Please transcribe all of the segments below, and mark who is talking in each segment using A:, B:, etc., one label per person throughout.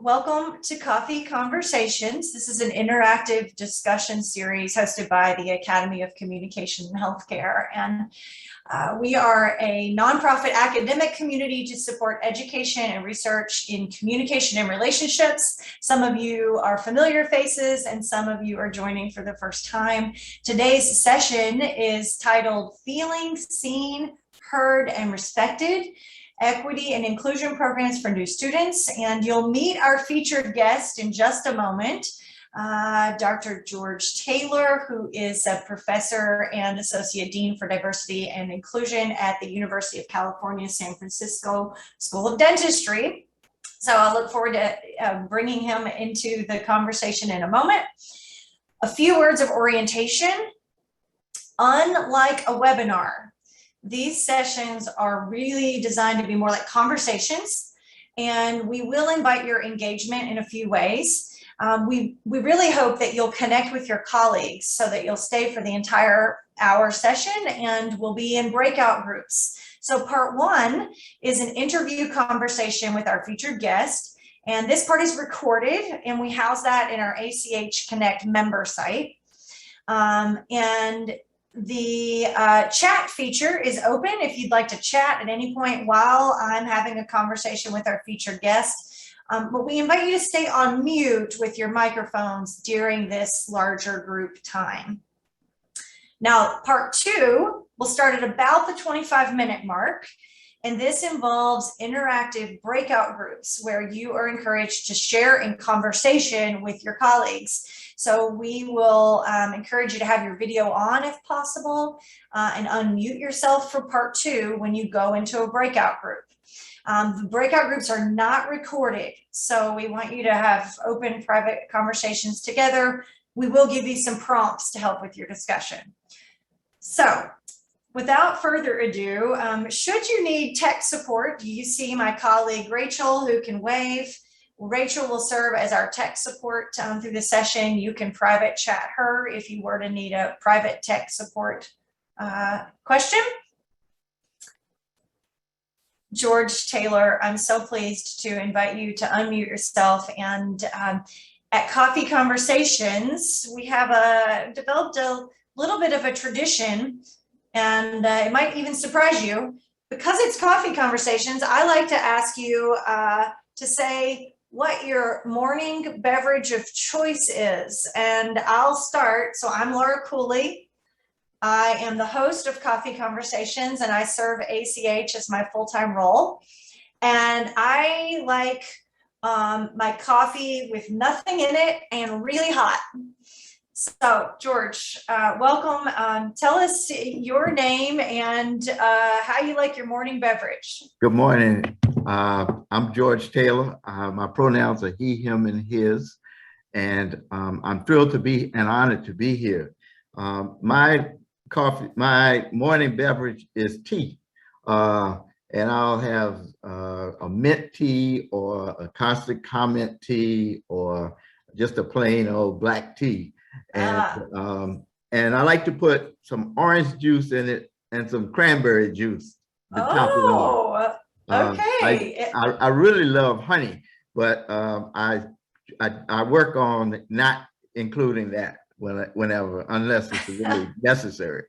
A: welcome to Coffee Conversations. This is an interactive discussion series hosted by the Academy of Communication and Healthcare. And we are a nonprofit academic community to support education and research in communication and relationships. Some of you are familiar faces and some of you are joining for the first time. Today's session is titled Feeling Seen, Heard, and Respected: Equity and Inclusion Programs for New Students. And you'll meet our featured guest in just a moment, Dr. George Taylor, who is a professor and associate dean for diversity and inclusion at the University of California, San Francisco School of Dentistry. So I look forward to bringing him into the conversation in a moment. A few words of orientation. Unlike a webinar, these sessions are really designed to be more like conversations, and we will invite your engagement in a few ways. We really hope that you'll connect with your colleagues so that you'll stay for the entire hour session, and we'll be in breakout groups. So part one is an interview conversation with our featured guest, and this part is recorded, and we house that in our ACH Connect member site. And the chat feature is open if you'd like to chat at any point while I'm having a conversation with our featured guest. But we invite you to stay on mute with your microphones during this larger group time. Now, part two will start at about the 25-minute mark, and this involves interactive breakout groups where you are encouraged to share in conversation with your colleagues. So we will encourage you to have your video on if possible, and unmute yourself for part two when you go into a breakout group. The breakout groups are not recorded, so we want you to have open private conversations together. We will give you some prompts to help with your discussion. So without further ado, should you need tech support, you see my colleague Rachel, who can wave. Rachel will serve as our tech support through the session. You can private chat her if you were to need a private tech support question. George Taylor, I'm so pleased to invite you to unmute yourself. And at Coffee Conversations, we have developed a little bit of a tradition, and it might even surprise you. Because it's Coffee Conversations, I like to ask you to say what your morning beverage of choice is. And I'll start. So I'm Laura Cooley. I am the host of Coffee Conversations, and I serve ACH as my full-time role. And I like my coffee with nothing in it and really hot. So George, welcome. Tell us your name and how you like your morning beverage.
B: Good morning. I'm George Taylor. My pronouns are he, him, and his. And I'm thrilled to be and honored to be here. My morning beverage is tea. And I'll have a mint tea or a constant comment tea or just a plain old black tea. And I like to put some orange juice in it and some cranberry juice to top it off.
A: Okay.
B: I really love honey, but I work on not including that whenever, unless it's really necessary.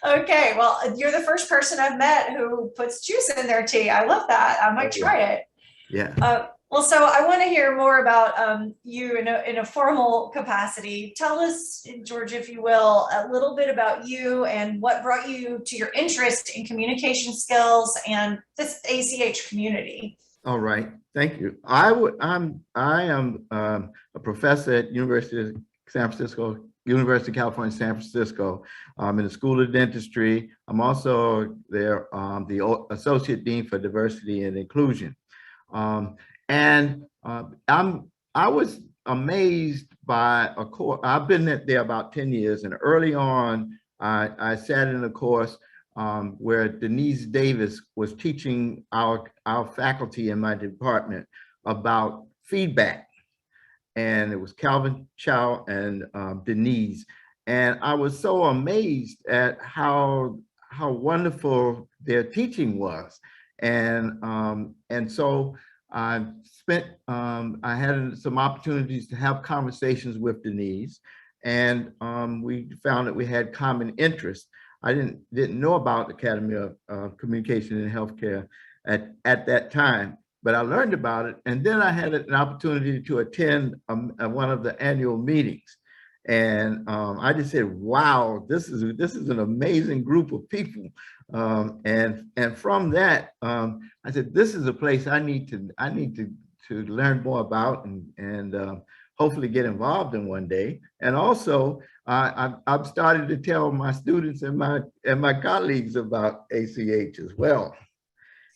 A: Okay, well, you're the first person I've met who puts juice in their tea. I love that. I might try it.
B: Yeah.
A: Well, so I want to hear more about you in a formal capacity. Tell us, George, if you will, a little bit about you and what brought you to your interest in communication skills and this ACH community.
B: All right, thank you. I am a professor at University of California, San Francisco, in the School of Dentistry. I'm also there, the Associate Dean for Diversity and Inclusion. I was amazed by a course. I've been there about 10 years, and early on, I sat in a course where Denise Davis was teaching our faculty in my department about feedback. And it was Calvin Chow and Denise. And I was so amazed at how wonderful their teaching was. And so I had some opportunities to have conversations with Denise, and we found that we had common interests. I didn't know about the Academy of Communication in Healthcare at that time, but I learned about it, and then I had an opportunity to attend one of the annual meetings, and I just said, "Wow, this is an amazing group of people," and from that, I said, "This is a place I need to learn more about and hopefully get involved in one day." And also, I've started to tell my students and my colleagues about ACH as well.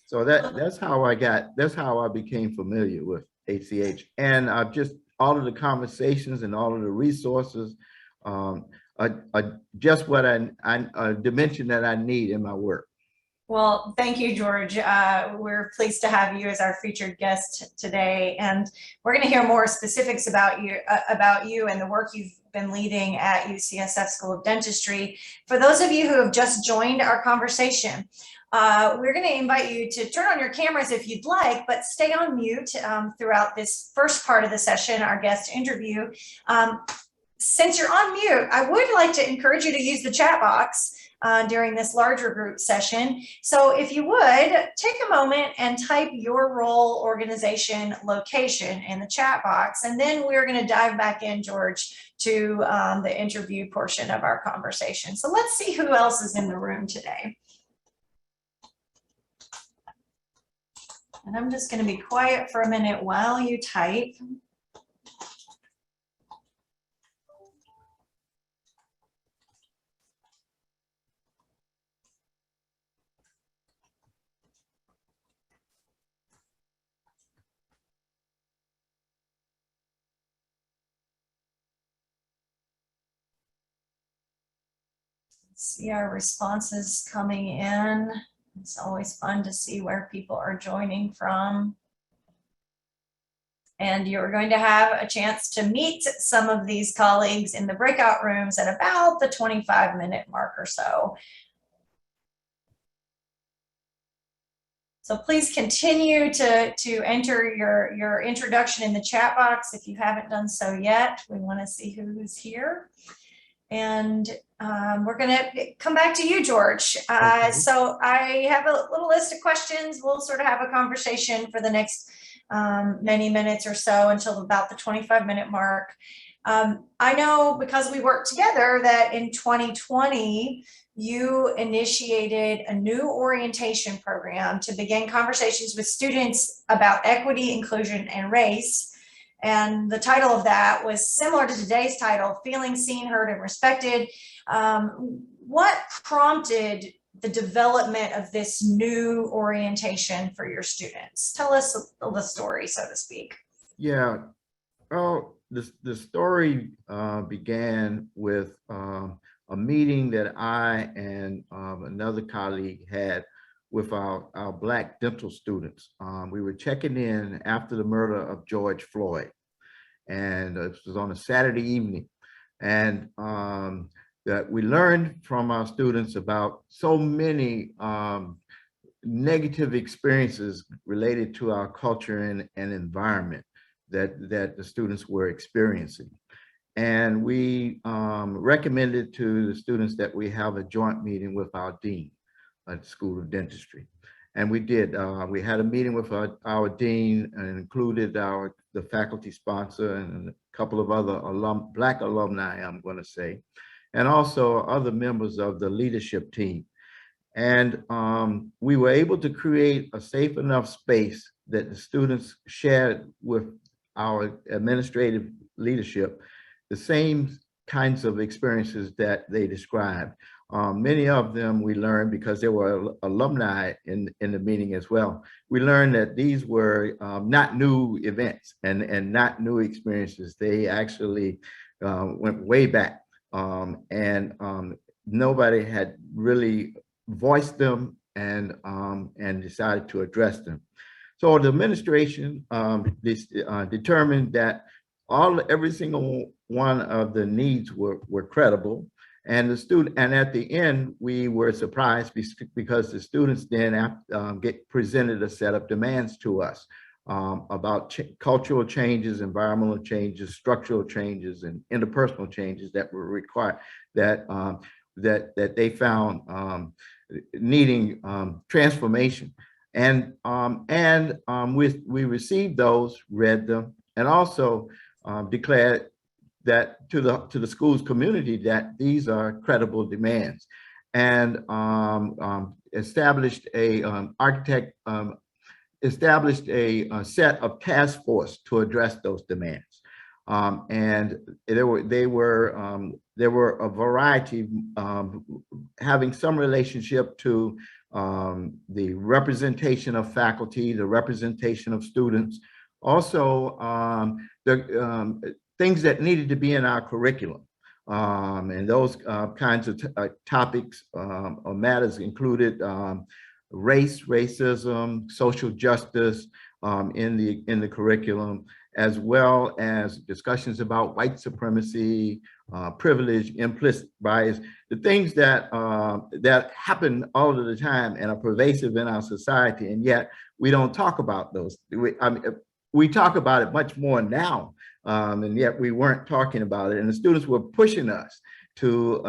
B: So that's how I became familiar with ACH, and just all of the conversations and all of the resources are just what a dimension that I need in my work.
A: Well, thank you, George. We're pleased to have you as our featured guest today, and we're going to hear more specifics about you and the work you've been leading at UCSF School of Dentistry. For those of you who have just joined our conversation, we're going to invite you to turn on your cameras if you'd like, but stay on mute throughout this first part of the session, our guest interview. Since you're on mute, I would like to encourage you to use the chat box during this larger group session. So if you would, take a moment and type your role, organization, location in the chat box, and then we're going to dive back in, George, to the interview portion of our conversation. So let's see who else is in the room today. And I'm just going to be quiet for a minute while you type. See our responses coming in. It's always fun to see where people are joining from. And you're going to have a chance to meet some of these colleagues in the breakout rooms at about the 25-minute mark or so. So please continue to enter your introduction in the chat box if you haven't done so yet. We want to see who's here. And we're going to come back to you, George.
B: Okay.
A: So I have a little list of questions. We'll sort of have a conversation for the next many minutes or so until about the 25-minute mark. I know because we worked together that in 2020, you initiated a new orientation program to begin conversations with students about equity, inclusion, and race. And the title of that was similar to today's title, Feeling Seen, Heard, and Respected. What prompted the development of this new orientation for your students? Tell us the story, so to speak.
B: Yeah, well, the story began with a meeting that I and another colleague had with our Black dental students. We were checking in after the murder of George Floyd, and it was on a Saturday evening. And that we learned from our students about so many negative experiences related to our culture and environment that the students were experiencing. And we recommended to the students that we have a joint meeting with our dean at the School of Dentistry. And we did. We had a meeting with our dean and included the faculty sponsor and a couple of other Black alumni, I'm going to say, and also other members of the leadership team. And we were able to create a safe enough space that the students shared with our administrative leadership the same kinds of experiences that they described. Many of them we learned, because there were alumni in the meeting as well, we learned that these were not new events and not new experiences. They actually went way back, and nobody had really voiced them and decided to address them. So the administration determined that every single one of the needs were credible, and at the end we were surprised because the students then get presented a set of demands to us. about cultural changes, environmental changes, structural changes, and interpersonal changes that were required, that they found needing transformation. And we received those, read them, and also declared that to the school's community that these are credible demands, and established a set of task force to address those demands. And there were a variety, having some relationship to the representation of faculty, the representation of students, also the things that needed to be in our curriculum. And those kinds of topics or matters included race, racism, social justice in the curriculum, as well as discussions about white supremacy, privilege, implicit bias, the things that happen all of the time and are pervasive in our society, and yet we don't talk about those. We talk about it much more now, and yet we weren't talking about it. And the students were pushing us to,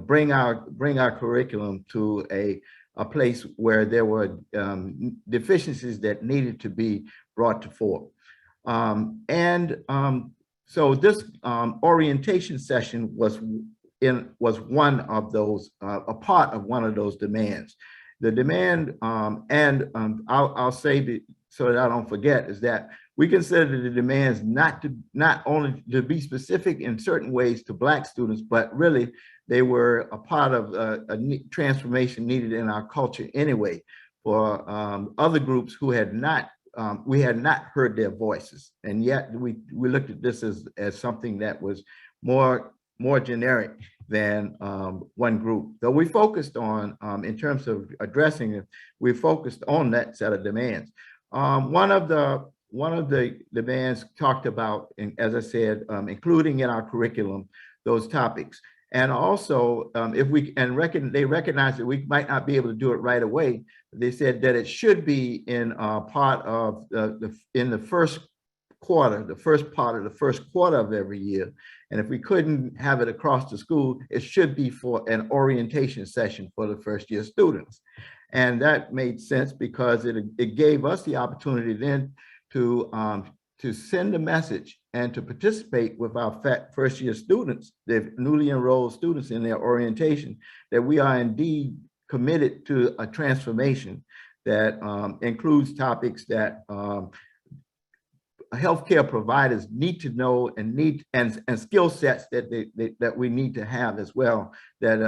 B: bring our curriculum to a place where there were deficiencies that needed to be brought to fore. So this orientation session was one of those, a part of one of those demands. The demand, I'll say so that I don't forget, is that we consider the demands not only to be specific in certain ways to Black students, but really they were a part of a transformation needed in our culture anyway for other groups who had not, we had not heard their voices. And yet we looked at this as something that was more generic than one group. Though we focused on, in terms of addressing it, we focused on that set of demands. One of the demands talked about, and as I said, including in our curriculum, those topics. And also, they recognize that we might not be able to do it right away. They said that it should be in part of in the first quarter, the first part of the first quarter of every year. And if we couldn't have it across the school, it should be for an orientation session for the first year students. And that made sense because it gave us the opportunity then to send a message and to participate with our first year students, the newly enrolled students, in their orientation, that we are indeed committed to a transformation that includes topics that healthcare providers need to know and skill sets that we need to have as well, that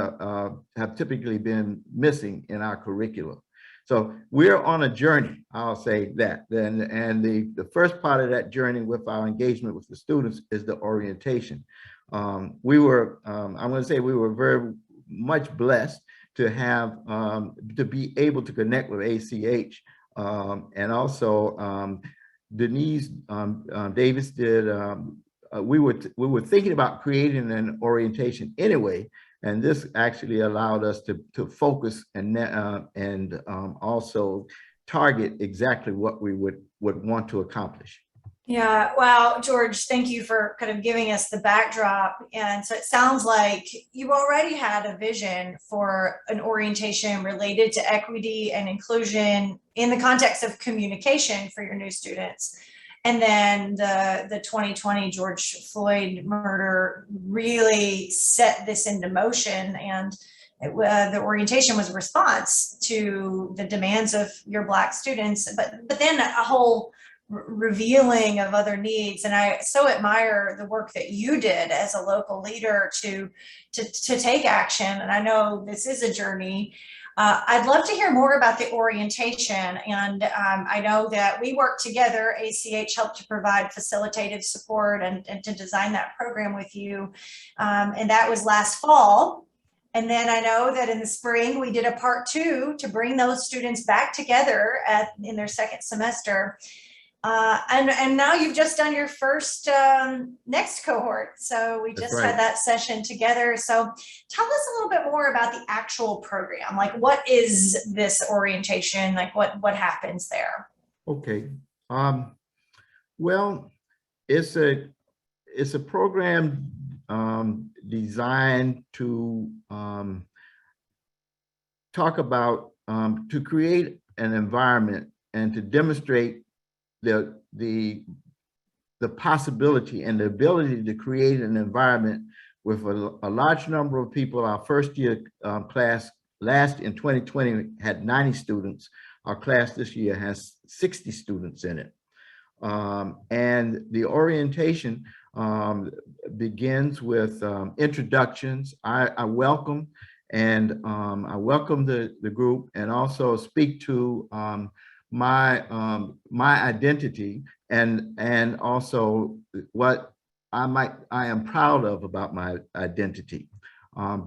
B: have typically been missing in our curriculum. So we're on a journey, I'll say that. And the first part of that journey with our engagement with the students is the orientation. I'm gonna say we were very much blessed to have, to be able to connect with ACH. And also Denise Davis did, we were thinking about creating an orientation anyway, and this actually allowed us to focus and also target exactly what we would want to accomplish.
A: Yeah, well, George, thank you for kind of giving us the backdrop. And so it sounds like you already had a vision for an orientation related to equity and inclusion in the context of communication for your new students. And then the 2020 George Floyd murder really set this into motion, and the orientation was a response to the demands of your Black students, but then a whole revealing of other needs. And I so admire the work that you did as a local leader to take action. And I know this is a journey. I'd love to hear more about the orientation. And I know that we worked together. ACH helped to provide facilitative support and to design that program with you. And that was last fall. And then I know that in the spring, we did a part 2 to bring those students back together in their second semester. And now you've just done your first next cohort. So we just had that session together. So tell us a little bit more about the actual program. Like, what is this orientation? Like what happens there?
B: Okay. Um, well, it's a program designed to talk about to create an environment and to demonstrate the possibility and the ability to create an environment with a large number of people. Our first year class last in 2020 had 90 students. Our class this year has 60 students in it. And the orientation begins with introductions. I welcome I welcome the group and also speak to my identity and also what I am proud of about my identity.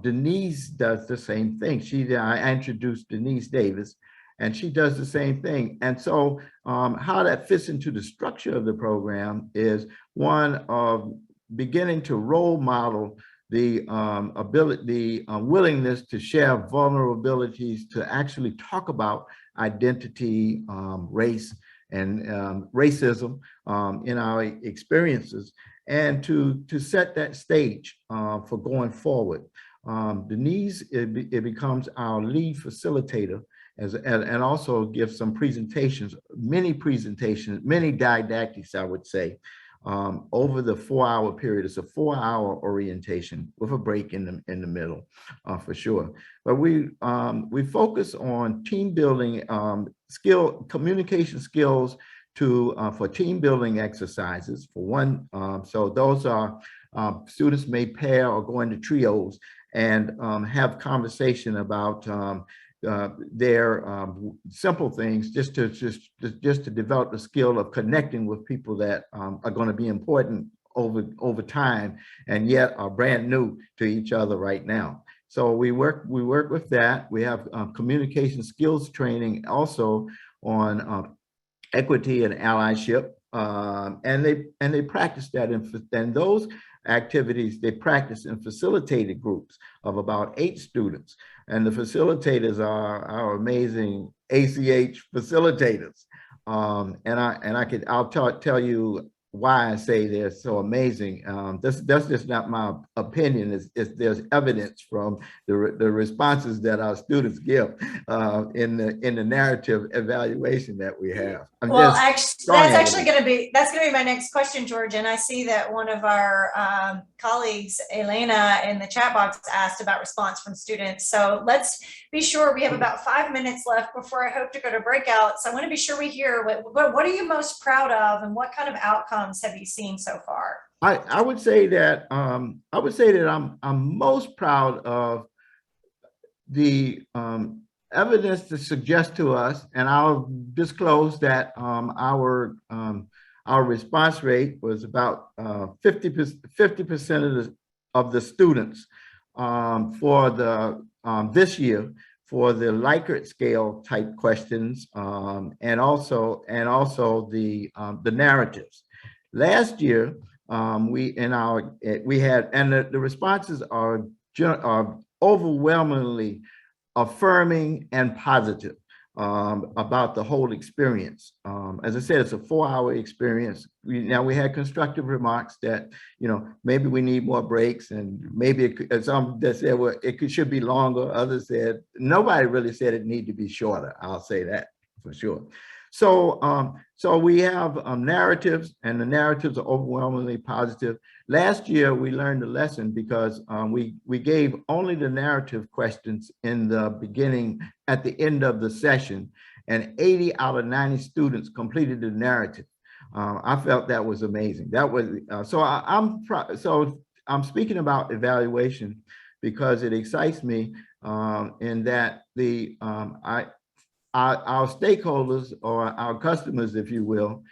B: Denise does the same thing. I introduced Denise Davis, and she does the same thing. And so how that fits into the structure of the program is one of beginning to role model the willingness to share vulnerabilities, to actually talk about identity, race, and racism in our experiences, and to set that stage for going forward. Denise, it becomes our lead facilitator and also gives some presentations, many didactics, I would say, over the 4-hour period. It's a 4-hour orientation with a break in the middle, for sure. But we focus on team building, communication skills for team building exercises for one. So those are students may pair or go into trios and have conversation about their simple things, just to develop the skill of connecting with people that are going to be important over time and yet are brand new to each other right now. So we work with that. We have communication skills training also on equity and allyship, and they practice that and those activities they practice in facilitated groups of about 8 students. And the facilitators are our amazing ACH facilitators. I'll tell you why I say they're so amazing. That's just not my opinion. There's evidence from the responses that our students give in the narrative evaluation that we have.
A: Well, actually, that's going to be my next question, George. And I see that one of our colleagues, Elena, in the chat box asked about response from students. So let's be sure we have about 5 minutes left before I hope to go to breakout. So I want to be sure we hear what are you most proud of, and what kind of outcomes have you seen so far?
B: I would say that I'm most proud of the evidence to suggest to us, and I'll disclose that our response rate was about 50% of the students for the this year for the Likert scale type questions, and also the narratives. Last year we had, and the responses are overwhelmingly affirming and positive about the whole experience. As I said, it's a 4-hour experience. We had constructive remarks that, maybe we need more breaks, and maybe some that said, well, should be longer. Others said, nobody really said it need to be shorter. I'll say that for sure. So, so we have narratives, and the narratives are overwhelmingly positive. Last year, we learned a lesson because we gave only the narrative questions in the beginning, at the end of the session, and 80 out of 90 students completed the narrative. I felt that was amazing. That was I'm speaking about evaluation because it excites me in that our stakeholders, or our customers, if you will,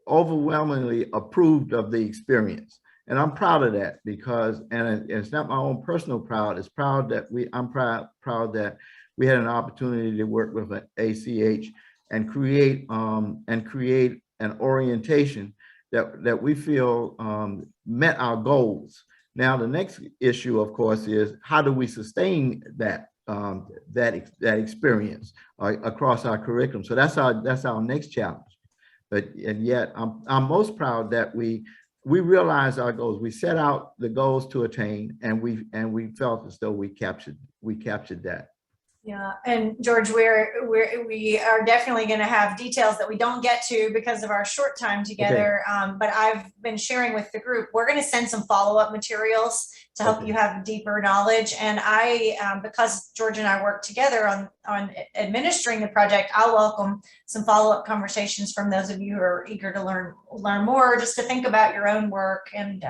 B: overwhelmingly approved of the experience. And I'm proud of that because, and it's not my own personal pride, it's proud that I'm proud that we had an opportunity to work with an ACH and create an orientation that we feel met our goals. Now, the next issue, of course, is how do we sustain that that experience across our curriculum? So that's our next challenge. and yet I'm most proud that we realized our goals. We set out the goals to attain, and we felt as though we captured that.
A: Yeah, and George, we are definitely going to have details that we don't get to because of our short time together. Okay. But I've been sharing with the group. We're going to send some follow-up materials to help you have deeper knowledge. And because George and I work together on administering the project, I'll welcome some follow-up conversations from those of you who are eager to learn more, just to think about your own work. And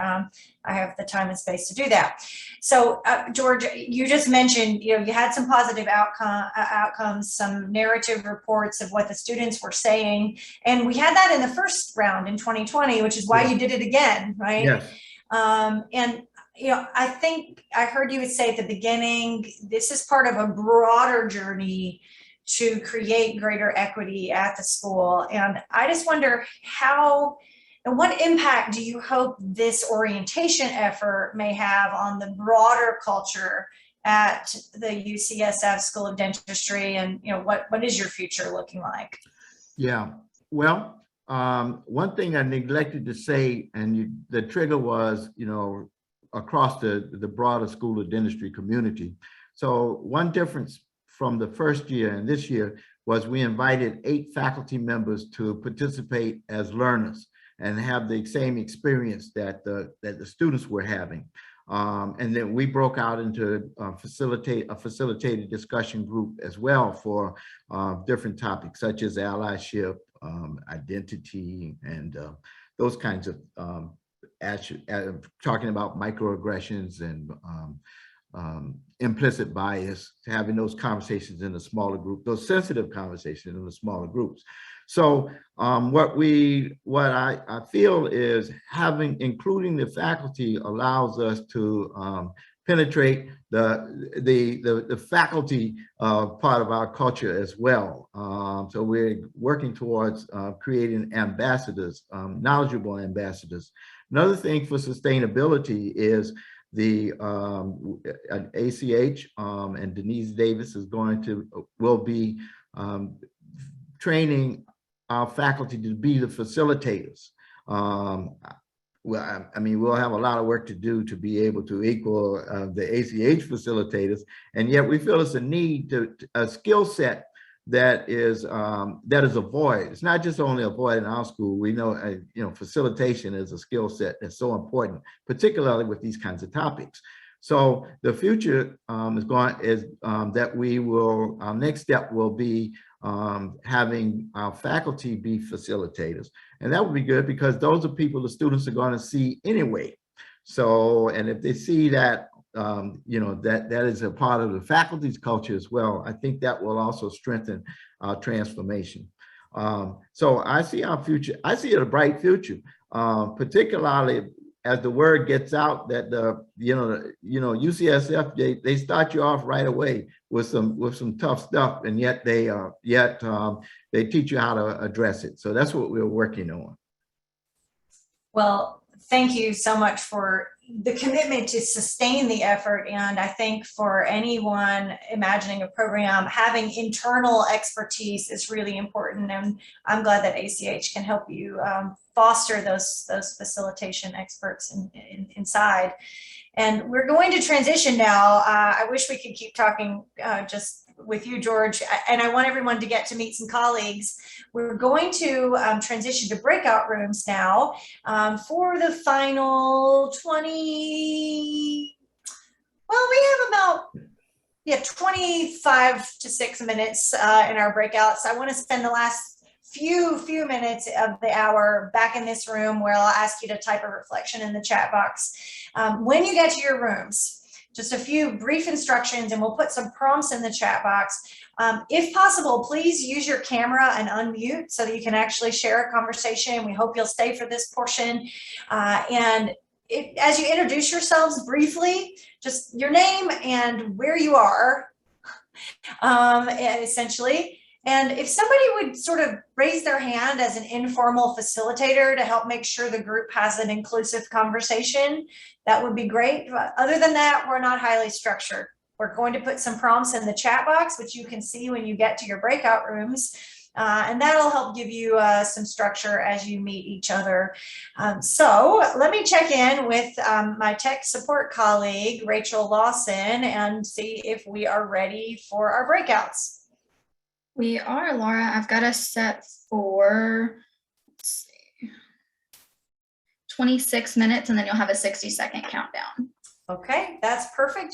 A: I have the time and space to do that. So, George, you just mentioned, you had some positive outcomes, some narrative reports of what the students were saying, and we had that in the first round in 2020, which is why you did it again, right?
B: Yes.
A: And I think I heard you would say at the beginning, this is part of a broader journey to create greater equity at the school, and I just wonder how. And what impact do you hope this orientation effort may have on the broader culture at the UCSF School of Dentistry? And what is your future looking like?
B: Yeah, well, one thing I neglected to say, and the trigger was, across the broader School of Dentistry community. So one difference from the first year and this year was we invited 8 faculty members to participate as learners and have the same experience that the students were having. And then we broke out into a facilitated discussion group as well for different topics such as allyship, identity, and those kinds of talking about microaggressions and implicit bias, having those conversations in a smaller group, those sensitive conversations in the smaller groups. So what I feel is including the faculty allows us to penetrate the faculty part of our culture as well. So we're working towards creating ambassadors, knowledgeable ambassadors. Another thing for sustainability is the ACH and Denise Davis will be training our faculty to be the facilitators. Well, I mean, we'll have a lot of work to do to be able to equal the ACH facilitators, and yet we feel it's a need a skill set that is a void. It's not just only a void in our school. We know, facilitation is a skill set that's so important, particularly with these kinds of topics. So the future is that we will. Our next step will be having our faculty be facilitators, and that would be good because those are people the students are going to see anyway. So, and if they see that, that is a part of the faculty's culture as well, I think that will also strengthen our transformation. So I see our future. I see a bright future, particularly as the word gets out that UCSF, they start you off right away with some tough stuff, and yet they teach you how to address it. So that's what we're working on.
A: Well, thank you so much for the commitment to sustain the effort. And I think for anyone imagining a program, having internal expertise is really important. And I'm glad that ACH can help you foster those facilitation experts inside. And we're going to transition now. I wish we could keep talking just with you, George, and I want everyone to get to meet some colleagues. We're going to transition to breakout rooms now for the final 20, well, we have about 25 to 6 minutes in our breakouts. I want to spend the last few minutes of the hour back in this room where I'll ask you to type a reflection in the chat box. When you get to your rooms, just a few brief instructions, and we'll put some prompts in the chat box. If possible, please use your camera and unmute so that you can actually share a conversation. We hope you'll stay for this portion. And as you introduce yourselves briefly, just your name and where you are, essentially. And if somebody would sort of raise their hand as an informal facilitator to help make sure the group has an inclusive conversation, that would be great. But other than that, we're not highly structured. We're going to put some prompts in the chat box, which you can see when you get to your breakout rooms. And that'll help give you some structure as you meet each other. So let me check in with my tech support colleague, Rachel Lawson, and see if we are ready for our breakouts.
C: We are, Laura. I've got us set for, let's see, 26 minutes, and then you'll have a 60-second countdown.
A: Okay, that's perfect.